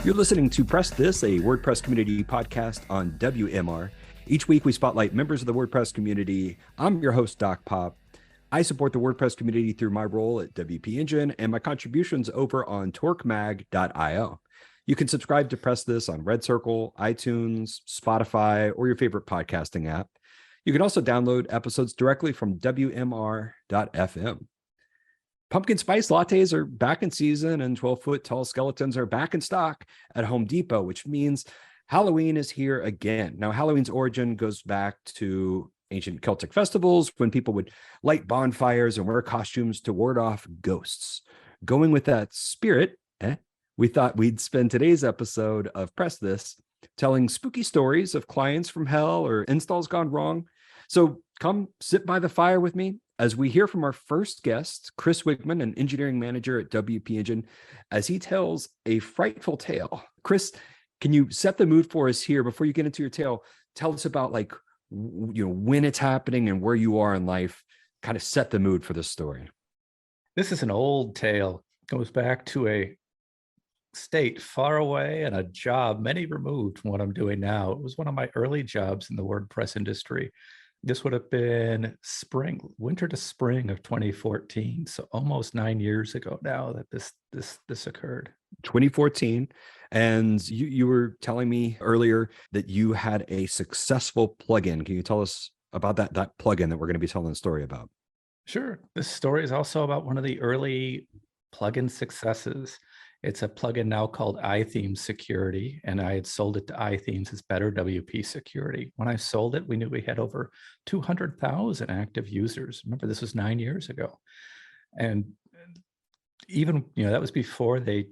You're listening to Press This, a WordPress community podcast on WMR. Each week, we spotlight members of the WordPress community. I'm your host, Doc Pop. I support the WordPress community through my role at WP Engine and my contributions over on torquemag.io. You can subscribe to Press This on Red Circle, iTunes, Spotify, or your favorite podcasting app. You can also download episodes directly from WMR.fm. Pumpkin spice lattes are back in season, and 12-foot tall skeletons are back in stock at Home Depot, which means Halloween is here again. Now, Halloween's origin goes back to ancient Celtic festivals when people would light bonfires and wear costumes to ward off ghosts. Going with that spirit, we thought we'd spend today's episode of Press This telling spooky stories of clients from hell or installs gone wrong. So come sit by the fire with me as we hear from our first guest, Chris Wigman, an engineering manager at WP Engine, as he tells a frightful tale. Chris, can you set the mood for us here before you get into your tale? Tell us about when it's happening and where you are in life. Kind of set the mood for this story. This is an old tale. It goes back to a state far away and a job many removed from what I'm doing now. It was one of my early jobs in the WordPress industry. This would have been winter to spring of 2014. So almost 9 years ago now that this occurred. 2014. And you were telling me earlier that you had a successful plugin. Can you tell us about that plugin that we're going to be telling the story about? Sure. This story is also about one of the early plugin successes. It's a plugin now called iThemes Security, and I had sold it to iThemes as Better WP Security. When I sold it, we knew we had over 200,000 active users. Remember, this was 9 years ago. And even, that was before they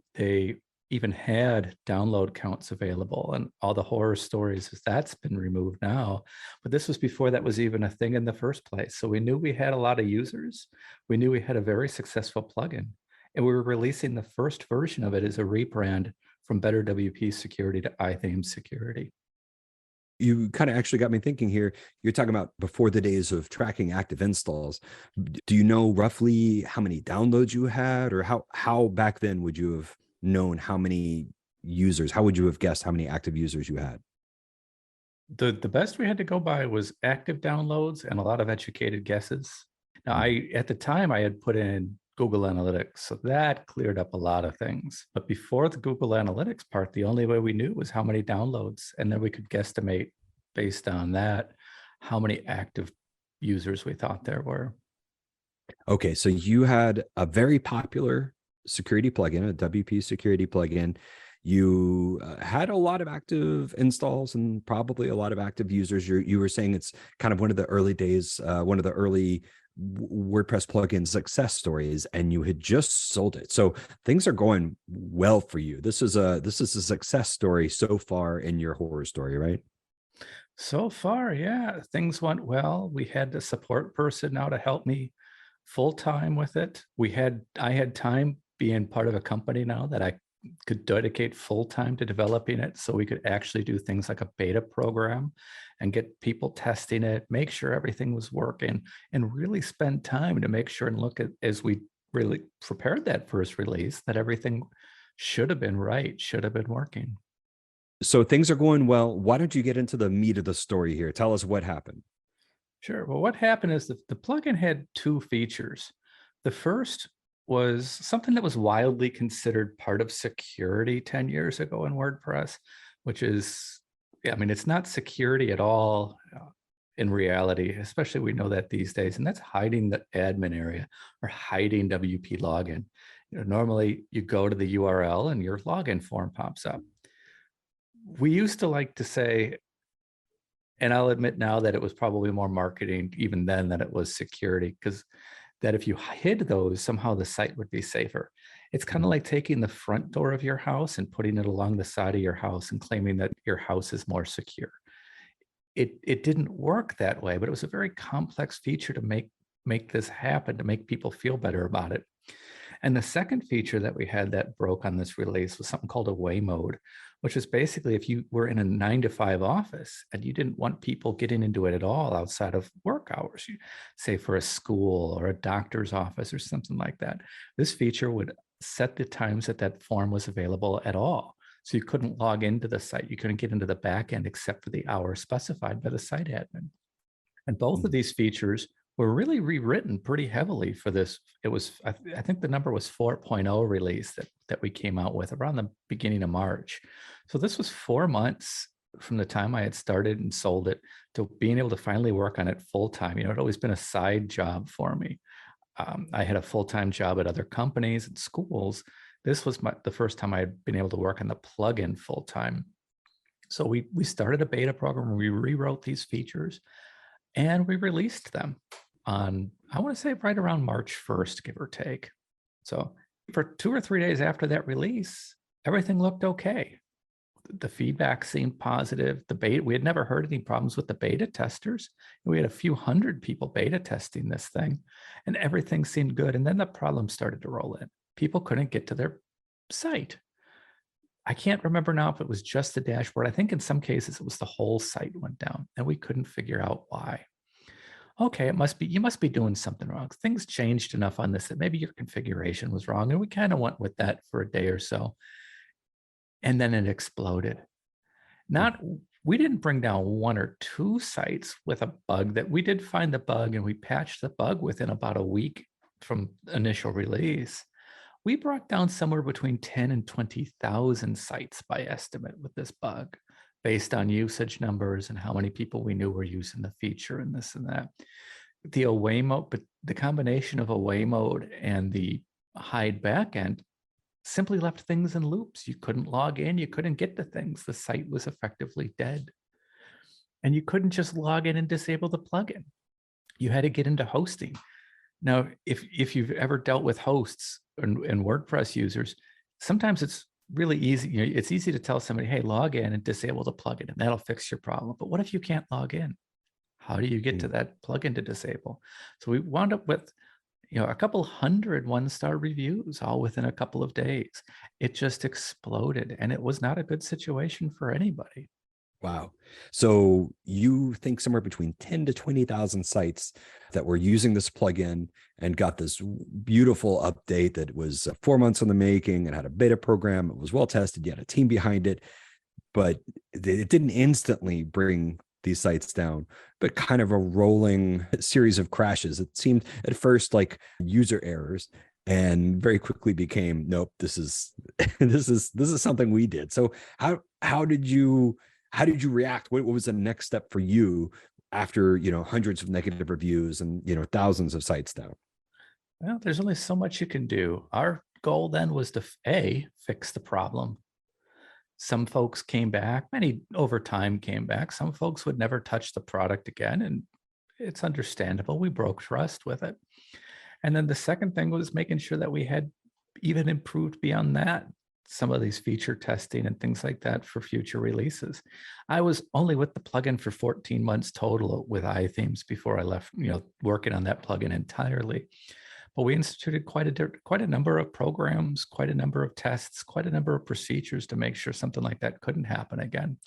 even had download counts available, and all the horror stories is that's been removed now. But this was before that was even a thing in the first place. So we knew we had a lot of users. We knew we had a very successful plugin. And we were releasing the first version of it as a rebrand from Better WP Security to iThemes Security. You kind of actually got me thinking here. You're talking about before the days of tracking active installs. Do you know roughly how many downloads you had, or how back then would you have known how many users? How would you have guessed how many active users you had? The best we had to go by was active downloads and a lot of educated guesses. Now, at the time I had put in Google Analytics, so that cleared up a lot of things. But before the Google Analytics part, the only way we knew was how many downloads, and then we could guesstimate based on that how many active users we thought there were. Okay, so you had a very popular security plugin, a WP security plugin. You had a lot of active installs and probably a lot of active users. You were saying it's kind of one of the early days, one of the early WordPress plugin success stories, and you had just sold it. So things are going well for you. This is a success story so far in your horror story, right? So far, yeah, things went well. We had a support person now to help me full-time with it. I had time being part of a company now that I could dedicate full-time to developing it, so we could actually do things like a beta program and get people testing it, make sure everything was working, and really spend time to make sure and look at, as we really prepared that first release, that everything should have been right, should have been working. So things are going well. Why don't you get into the meat of the story here? Tell us what happened. Sure. Well, what happened is the plugin had two features. The first was something that was widely considered part of security 10 years ago in WordPress, which is, it's not security at all in reality, especially we know that these days, and that's hiding the admin area or hiding WP login. Normally you go to the URL and your login form pops up. We used to like to say, and I'll admit now that it was probably more marketing even then than it was security, because that if you hid those, somehow the site would be safer. It's kind of like taking the front door of your house and putting it along the side of your house and claiming that your house is more secure. It didn't work that way, but it was a very complex feature to make this happen, to make people feel better about it. And the second feature that we had that broke on this release was something called away mode, which is basically if you were in a 9-to-5 office and you didn't want people getting into it at all outside of work hours, say for a school or a doctor's office or something like that, this feature would set the times that that form was available at all. So you couldn't log into the site. You couldn't get into the back end except for the hour specified by the site admin. And both of these features were really rewritten pretty heavily for this. It was, I think the number was 4.0 release that we came out with around the beginning of March. So this was 4 months from the time I had started and sold it to being able to finally work on it full time. You know, it had always been a side job for me. I had a full-time job at other companies and schools. This was the first time I had been able to work on the plugin full time. So we started a beta program. We rewrote these features and we released them on, I want to say right around March 1st, give or take. So for 2 or 3 days after that release, everything looked okay. The feedback seemed positive. The beta, we had never heard any problems with the beta testers. We had a few hundred people beta testing this thing and everything seemed good. And then the problem started to roll in. People couldn't get to their site. I can't remember now if it was just the dashboard. I think in some cases it was the whole site went down and we couldn't figure out why. Okay, it must be, you must be doing something wrong. Things changed enough on this that maybe your configuration was wrong. And we kind of went with that for a day or so. And then it exploded. We didn't bring down 1 or 2 sites with a bug. That we did find the bug and we patched the bug within about a week from initial release. We brought down somewhere between 10 and 20,000 sites by estimate with this bug, based on usage numbers and how many people we knew were using the feature and this and that. The away mode, but the combination of away mode and the hide backend simply left things in loops. You couldn't log in, you couldn't get to things. The site was effectively dead. And you couldn't just log in and disable the plugin. You had to get into hosting. Now, if you've ever dealt with hosts and WordPress users, sometimes it's really easy. You know, it's easy to tell somebody, hey, log in and disable the plugin, and that'll fix your problem. But what if you can't log in? How do you get to that plugin to disable? So we wound up with, you know, a couple hundred 1-star reviews all within a couple of days. It just exploded, and it was not a good situation for anybody. Wow. So you think somewhere between 10 to 20,000 sites that were using this plugin and got this beautiful update that was 4 months in the making and had a beta program. It was well tested. You had a team behind it, but it didn't instantly bring these sites down, but kind of a rolling series of crashes. It seemed at first like user errors and very quickly became, nope, this is this is something we did. So how did you react? What was the next step for you after, you know, hundreds of negative reviews and, you know, thousands of sites down? Well, there's only so much you can do. Our goal then was to fix the problem. Some folks came back, many over time came back. Some folks would never touch the product again, and it's understandable. We broke trust with it. And then the second thing was making sure that we had even improved beyond that, some of these feature testing and things like that for future releases. I was only with the plugin for 14 months total with iThemes before I left, you know, working on that plugin entirely. But we instituted quite a number of programs, quite a number of tests, quite a number of procedures to make sure something like that couldn't happen again.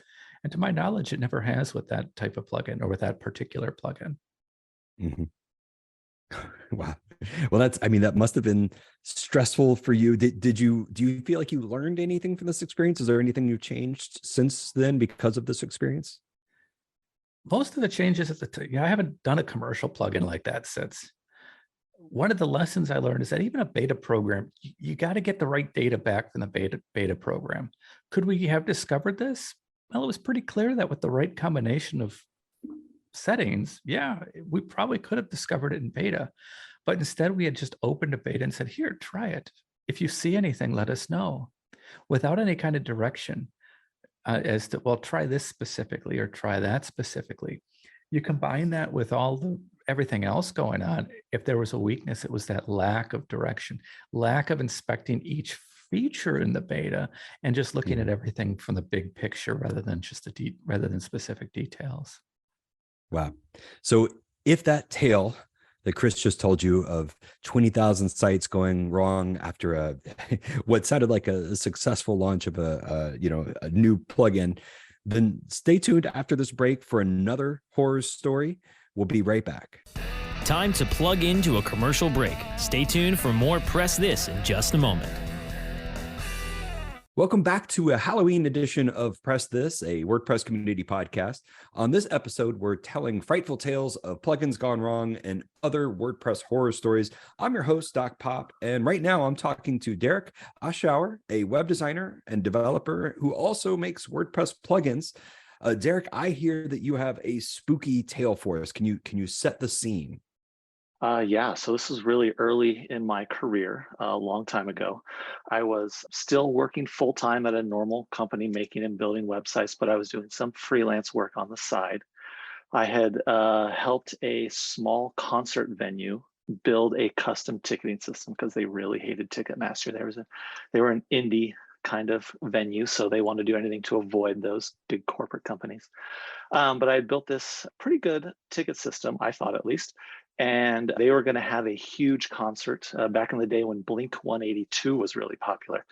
And to my knowledge, it never has with that type of plugin or with that particular plugin. Mm-hmm. Wow. Well, that must have been stressful for you. Do you feel like you learned anything from this experience? Is there anything you changed since then because of this experience? Most of the changes I haven't done a commercial plugin like that since. One of the lessons I learned is that even a beta program, you got to get the right data back from the beta program. Could we have discovered this? Well, it was pretty clear that with the right combination of settings, yeah, we probably could have discovered it in beta. But instead, we had just opened a beta and said, here, try it. If you see anything, let us know, without any kind of direction as to, well, try this specifically or try that specifically. You combine that with everything else going on. If there was a weakness, it was that lack of direction, lack of inspecting each feature in the beta and just looking at everything from the big picture rather than just rather than specific details. Wow. So if that tale that Chris just told you of 20,000 sites going wrong after what sounded like a successful launch of a new plugin, then stay tuned after this break for another horror story. We'll be right back. Time to plug into a commercial break. Stay tuned for more Press This in just a moment. Welcome back to a Halloween edition of Press This, a WordPress community podcast. On this episode, we're telling frightful tales of plugins gone wrong and other WordPress horror stories. I'm your host, Doc Pop, and right now I'm talking to Derek Oschauer, a web designer and developer who also makes WordPress plugins. Derek, I hear that you have a spooky tale for us. Can you set the scene? Yeah, so this is really early in my career, a long time ago. I was still working full time at a normal company making and building websites, but I was doing some freelance work on the side. I had helped a small concert venue build a custom ticketing system because they really hated Ticketmaster. They were an indie kind of venue, so they wanted to do anything to avoid those big corporate companies. But I had built this pretty good ticket system, I thought at least, and they were going to have a huge concert back in the day when Blink 182 was really popular.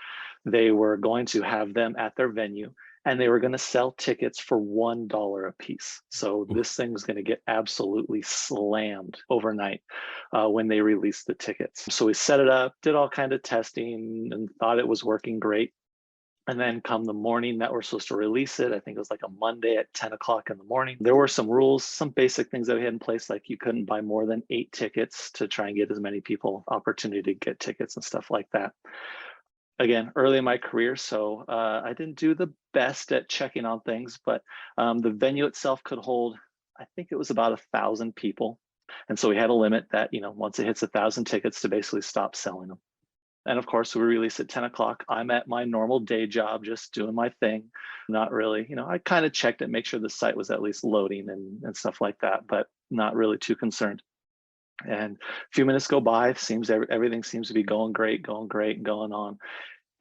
They were going to have them at their venue, and they were going to sell tickets for $1 a piece. So this thing was going to get absolutely slammed overnight when they released the tickets. So we set it up, did all kind of testing, and thought it was working great. And then come the morning that we're supposed to release it, I think it was like a Monday at 10 o'clock in the morning, there were some rules, some basic things that we had in place, like you couldn't buy more than 8 tickets to try and get as many people opportunity to get tickets and stuff like that. Again, early in my career, so I didn't do the best at checking on things, but the venue itself could hold, I think it was about 1,000 people. And so we had a limit that, once it hits 1,000 tickets to basically stop selling them. And of course, we release at 10 o'clock. I'm at my normal day job, just doing my thing. Not really, I kind of checked it, make sure the site was at least loading and stuff like that, but not really too concerned. And a few minutes go by, everything seems to be going great, and going on.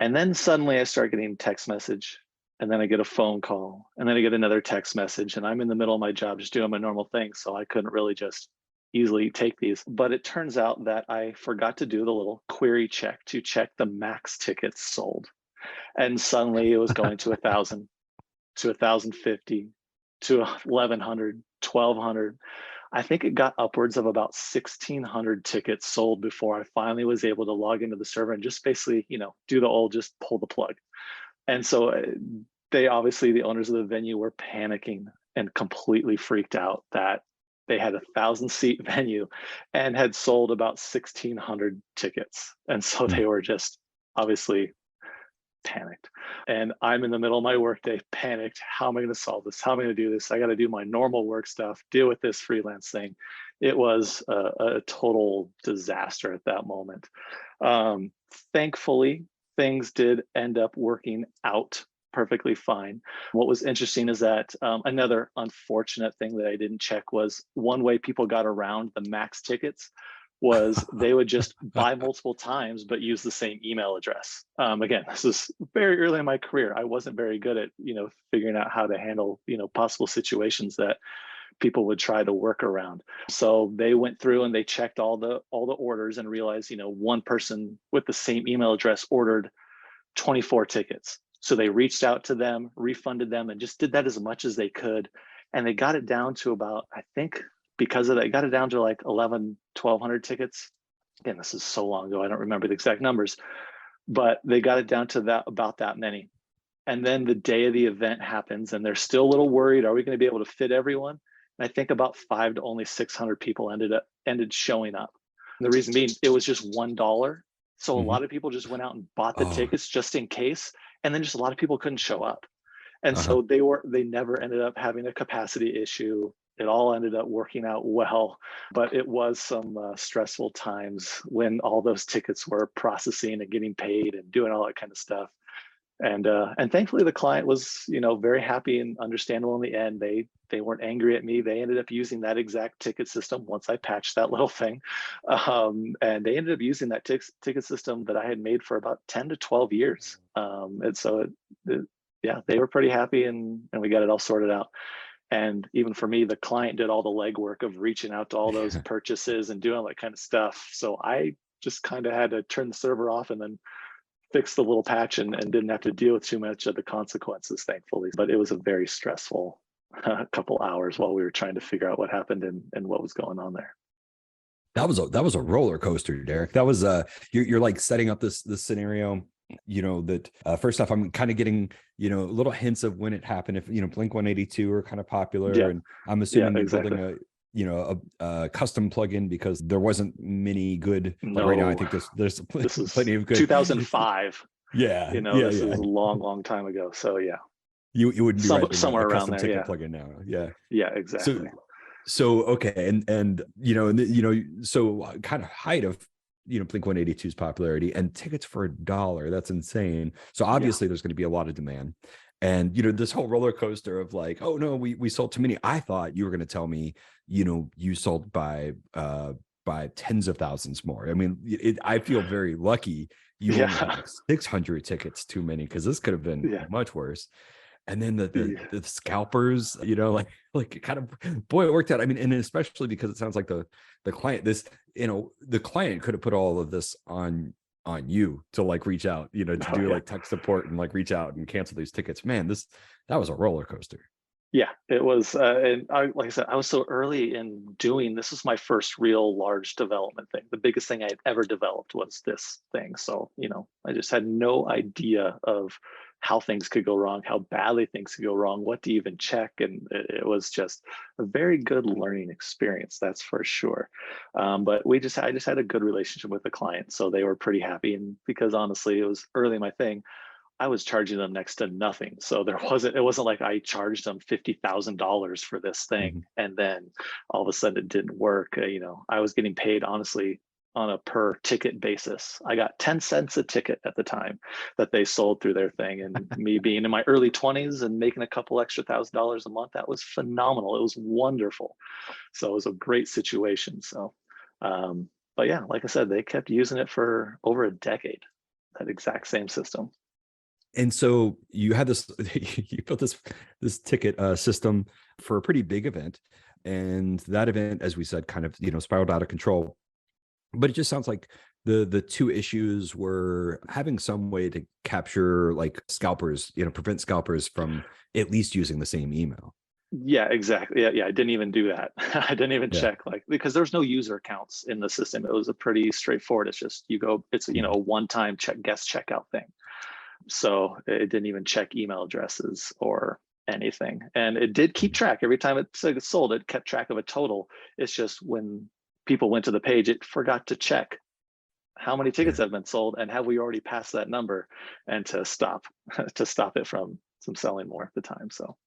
And then suddenly I start getting a text message, and then I get a phone call, and then I get another text message, and I'm in the middle of my job, just doing my normal thing. So I couldn't really just easily take these. But it turns out that I forgot to do the little query check to check the max tickets sold. And suddenly it was going to 1,000, to 1,050, to 1,100, 1,200. I think it got upwards of about 1,600 tickets sold before I finally was able to log into the server and just basically, do the old, just pull the plug. And so they obviously, the owners of the venue were panicking and completely freaked out that they had a 1,000-seat venue and had sold about 1,600 tickets. And so they were just obviously panicked. And I'm in the middle of my workday, panicked. How am I going to solve this? How am I going to do this? I got to do my normal work stuff, deal with this freelance thing. It was a total disaster at that moment. Thankfully, things did end up working out perfectly fine. What was interesting is that another unfortunate thing that I didn't check was one way people got around the max tickets was they would just buy multiple times but use the same email address. Again, this is very early in my career. I wasn't very good at figuring out how to handle possible situations that people would try to work around. So they went through and they checked all the orders and realized one person with the same email address ordered 24 tickets. So they reached out to them, refunded them, and just did that as much as they could. And they got it down to about, I think, because of that, got it down to like 1,200 tickets. Again, this is so long ago, I don't remember the exact numbers, but they got it down to about that many. And then the day of the event happens, and they're still a little worried. Are we going to be able to fit everyone? And I think about 500 to only 600 people ended showing up. And the reason being, it was just $1. So a lot of people just went out and bought the tickets just in case. And then just a lot of people couldn't show up. And so they never ended up having a capacity issue. It all ended up working out well, but it was some stressful times when all those tickets were processing and getting paid and doing all that kind of stuff. And thankfully the client was, very happy and understandable in the end. They weren't angry at me. They ended up using that exact ticket system once I patched that little thing. And they ended up using that ticket system that I had made for about 10 to 12 years. And so yeah, they were pretty happy and we got it all sorted out. And even for me, the client did all the legwork of reaching out to all those purchases and doing all that kind of stuff. So I just kind of had to turn the server off and then fix the little patch and didn't have to deal with too much of the consequences, thankfully. But it was a very stressful couple hours while we were trying to figure out what happened and what was going on there. That was a roller coaster, Derek. That was you're like setting up this scenario. that first off, I'm kind of getting, little hints of when it happened. If, Blink 182 are kind of popular, Yeah, and I'm assuming you're exactly. building a custom plugin because there wasn't many good, like right now, I No, think there's this is plenty of good. 2005. Yeah. This is a long time ago. So yeah, You wouldn't be writing somewhere a around custom there. ticket Yeah. plugin now. Yeah. Yeah, So, exactly. okay. So kind of height of, Blink 182's popularity, and tickets for $1. That's insane. So obviously there's going to be a lot of demand. And, this whole roller coaster of like, oh no, we sold too many. I thought you were going to tell me, you sold by tens of thousands more. I mean, I feel very lucky you only had like 600 tickets too many, because this could have been much worse. And then the scalpers, like it kind of, boy, it worked out. I mean, and especially because it sounds like the client, the client could have put all of this on you to like reach out, to do like tech support and like reach out and cancel these tickets. Man, that was a roller coaster. Yeah, it was. And like I said, I was so early in doing this. Was my first real large development thing. The biggest thing I had ever developed was this thing. So, I just had no idea of how things could go wrong, how badly things could go wrong, what to even check. And it was just a very good learning experience, that's for sure. But I just had a good relationship with the client. So they were pretty happy. And because honestly, it was early in my thing, I was charging them next to nothing. So it wasn't like I charged them $50,000 for this thing and then all of a sudden it didn't work. I was getting paid honestly on a per ticket basis. I got 10 cents a ticket at the time that they sold through their thing. And me being in my early 20s and making a couple extra $1,000 a month, that was phenomenal. It was wonderful. So it was a great situation. So, but yeah, like I said, they kept using it for over a decade, that exact same system. And so you had this, you built this ticket system for a pretty big event, and that event, as we said, kind of spiraled out of control. But it just sounds like the two issues were having some way to capture like scalpers, prevent scalpers from at least using the same email. Yeah, exactly. Yeah, I didn't even do that. I didn't even check, because there's no user accounts in the system. It was a pretty straightforward. It's just it's a one-time guest checkout thing. So it didn't even check email addresses or anything. And it did keep track. Every time it sold, it kept track of a total. It's just when people went to the page, it forgot to check how many tickets have been sold and have we already passed that number, and to stop it from selling more at the time. So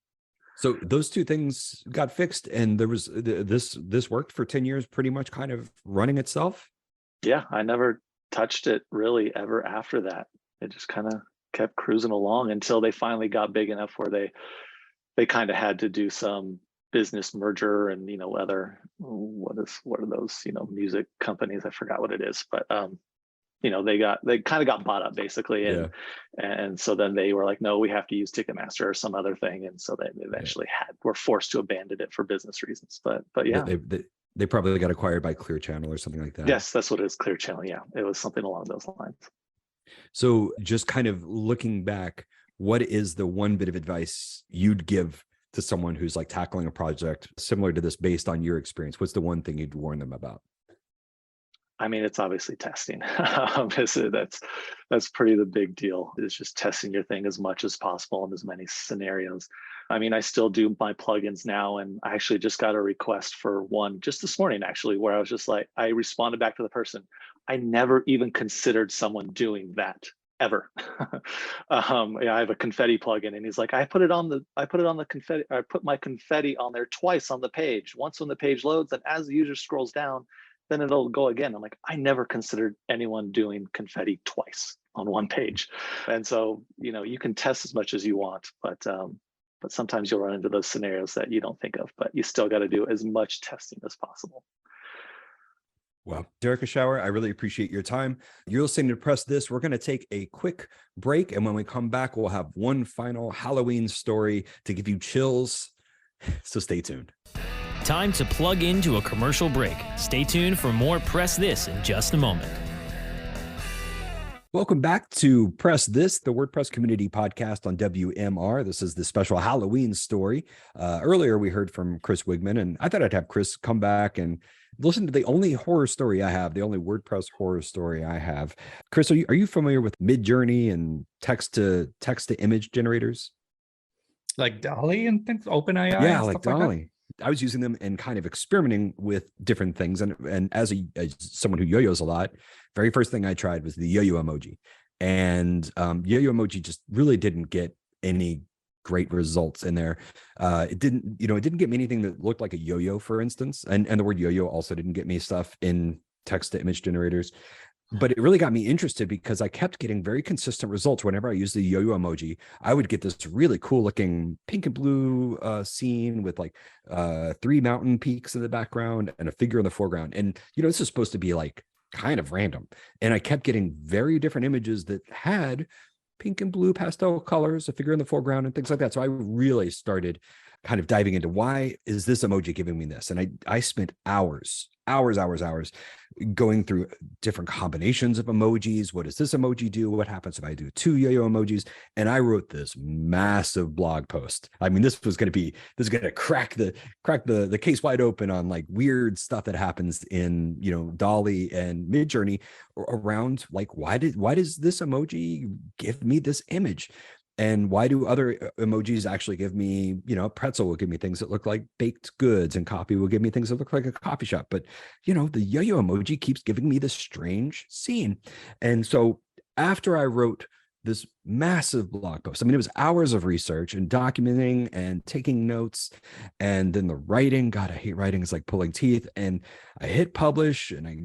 those two things got fixed, and there was this worked for 10 years, pretty much kind of running itself. Yeah, I never touched it really ever after that. It just kind of kept cruising along until they finally got big enough where they kind of had to do some business merger and other what are those music companies, I forgot what it is, but they kind of got bought up basically, and so then they were like, no, we have to use Ticketmaster or some other thing, and so they eventually were forced to abandon it for business reasons. But yeah, they probably got acquired by Clear Channel or something like that. Yes, that's what it is, Clear Channel. Yeah, it was something along those lines. So just kind of looking back, what is the one bit of advice you'd give to someone who's like tackling a project similar to this based on your experience? What's the one thing you'd warn them about? I mean, it's obviously testing. That's pretty the big deal. It's just testing your thing as much as possible in as many scenarios. I mean, I still do my plugins now, and I actually just got a request for one just this morning, actually, where I was just like, I responded back to the person. I never even considered someone doing that ever. I have a confetti plugin, and he's like, I put my confetti on there twice on the page. Once when the page loads, and as the user scrolls down, then it'll go again. I'm like, I never considered anyone doing confetti twice on one page. And so, you can test as much as you want, but sometimes you'll run into those scenarios that you don't think of, but you still got to do as much testing as possible. Well, Derek Ashauer, I really appreciate your time. You're listening to Press This. We're going to take a quick break, and when we come back, we'll have one final Halloween story to give you chills. So stay tuned. Time to plug into a commercial break. Stay tuned for more Press This in just a moment. Welcome back to Press This, the WordPress community podcast on WMR. This is the special Halloween story. Earlier, we heard from Chris Wigman, and I thought I'd have Chris come back and listen to the only horror story I have, the only WordPress horror story I have. Chris, are you familiar with Midjourney and text to image generators? Like Dolly and things, OpenAI Yeah, and like stuff like that. Dolly. I was using them and kind of experimenting with different things. And as someone who yo-yos a lot, very first thing I tried was the yo-yo emoji. And yo-yo emoji just really didn't get any great results in there. It didn't get me anything that looked like a yo-yo, for instance. And the word yo-yo also didn't get me stuff in text to image generators. But it really got me interested because I kept getting very consistent results. Whenever I used the yo-yo emoji, I would get this really cool looking pink and blue scene with like 3 mountain peaks in the background and a figure in the foreground. And, this is supposed to be like kind of random. And I kept getting very different images that had pink and blue pastel colors, a figure in the foreground and things like that. So I really started kind of diving into, why is this emoji giving me this? And I spent hours going through different combinations of emojis. What does this emoji do? What happens if I do 2 yo-yo emojis? And I wrote this massive blog post. I mean, this is going to crack the case wide open on like weird stuff that happens in, Dolly and Midjourney around like, why does this emoji give me this image? And why do other emojis actually give me, pretzel will give me things that look like baked goods, and coffee will give me things that look like a coffee shop. But, the yo-yo emoji keeps giving me this strange scene. And so after I wrote this massive blog post, I mean, it was hours of research and documenting and taking notes. And then the writing, God, I hate writing. It's like pulling teeth. And I hit publish and I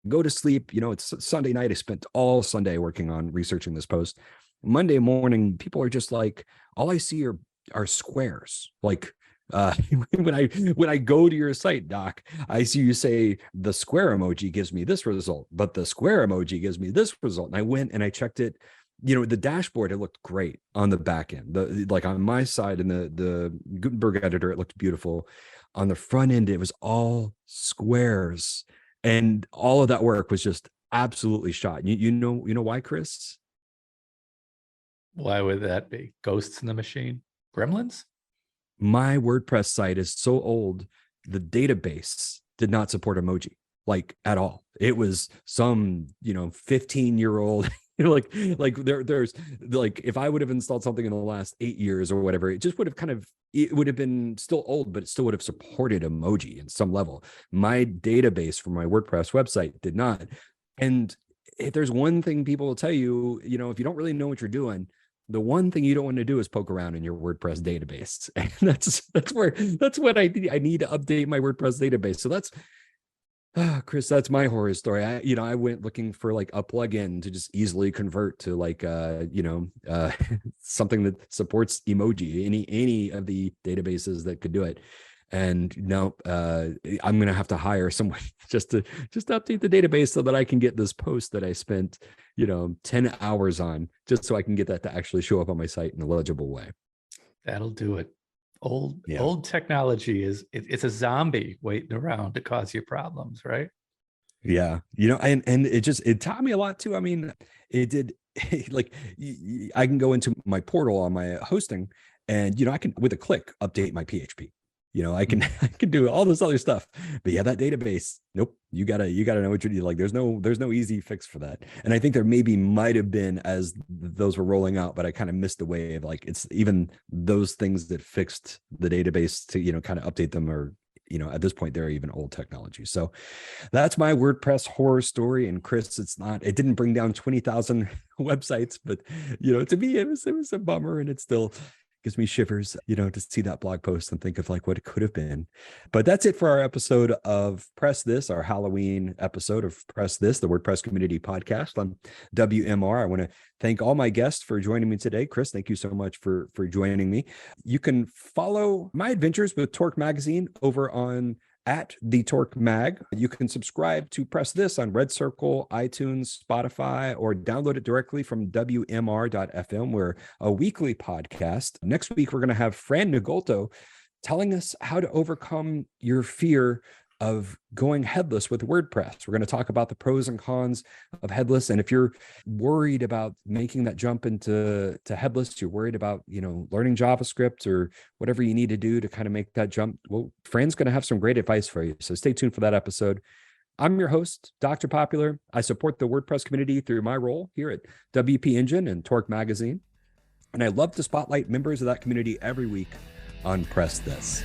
go to sleep. It's Sunday night. I spent all Sunday working on researching this post. Monday morning, people are just like, all I see are squares. Like when I go to your site, Doc, I see you say the square emoji gives me this result, but the square emoji gives me this result. And I went and I checked it. The dashboard, it looked great on the back end. Like on my side in the Gutenberg editor, it looked beautiful. On the front end, it was all squares. And all of that work was just absolutely shot. You know why, Chris? Why would that be? Ghosts in the machine? Gremlins? My WordPress site is so old, the database did not support emoji, like at all. It was some, 15-year-old, there's like, if I would have installed something in the last 8 years or whatever, it just would have it would have been still old, but it still would have supported emoji in some level. My database for my WordPress website did not. And if there's one thing people will tell you, if you don't really know what you're doing, the one thing you don't want to do is poke around in your WordPress database. And that's what I need to update my WordPress database. So that's, Chris, that's my horror story. I went looking for like a plugin to just easily convert to like, something that supports emoji, any of the databases that could do it. And no, I'm going to have to hire someone just to update the database so that I can get this post that I spent, 10 hours on, just so I can get that to actually show up on my site in a legible way. That'll do it. Old technology it's a zombie waiting around to cause you problems, right? Yeah. And it taught me a lot too. I mean, it did like, I can go into my portal on my hosting and, I can with a click update my PHP. I can do all this other stuff, but yeah, that database, nope. You gotta know what you're doing. Like there's no easy fix for that. And I think there might have been as those were rolling out, but I kind of missed the wave. Like it's even those things that fixed the database to, kind of update them, or, at this point, they're even old technology. So that's my WordPress horror story. And Chris, it didn't bring down 20,000 websites, but, to me, it was a bummer, and it still gives me shivers, to see that blog post and think of like what it could have been. But that's it for our episode of Press This, our Halloween episode of Press This, the WordPress Community Podcast on WMR. I want to thank all my guests for joining me today. Chris, thank you so much for joining me. You can follow my adventures with Torque Magazine over on @theTorqueMag. You can subscribe to Press This on Red Circle, iTunes, Spotify, or download it directly from WMR.fm. We're a weekly podcast. Next week, we're going to have Fran Nagolto telling us how to overcome your fear of going headless with WordPress. We're going to talk about the pros and cons of headless. And if you're worried about making that jump into headless, you're worried about, learning JavaScript or whatever you need to do to kind of make that jump, well, Fran's going to have some great advice for you. So stay tuned for that episode. I'm your host, Dr. Popular. I support the WordPress community through my role here at WP Engine and Torque Magazine. And I love to spotlight members of that community every week on Press This.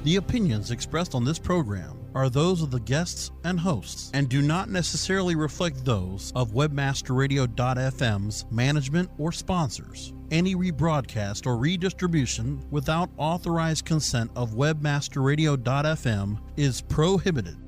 The opinions expressed on this program are those of the guests and hosts and do not necessarily reflect those of WebmasterRadio.fm's management or sponsors. Any rebroadcast or redistribution without authorized consent of WebmasterRadio.fm is prohibited.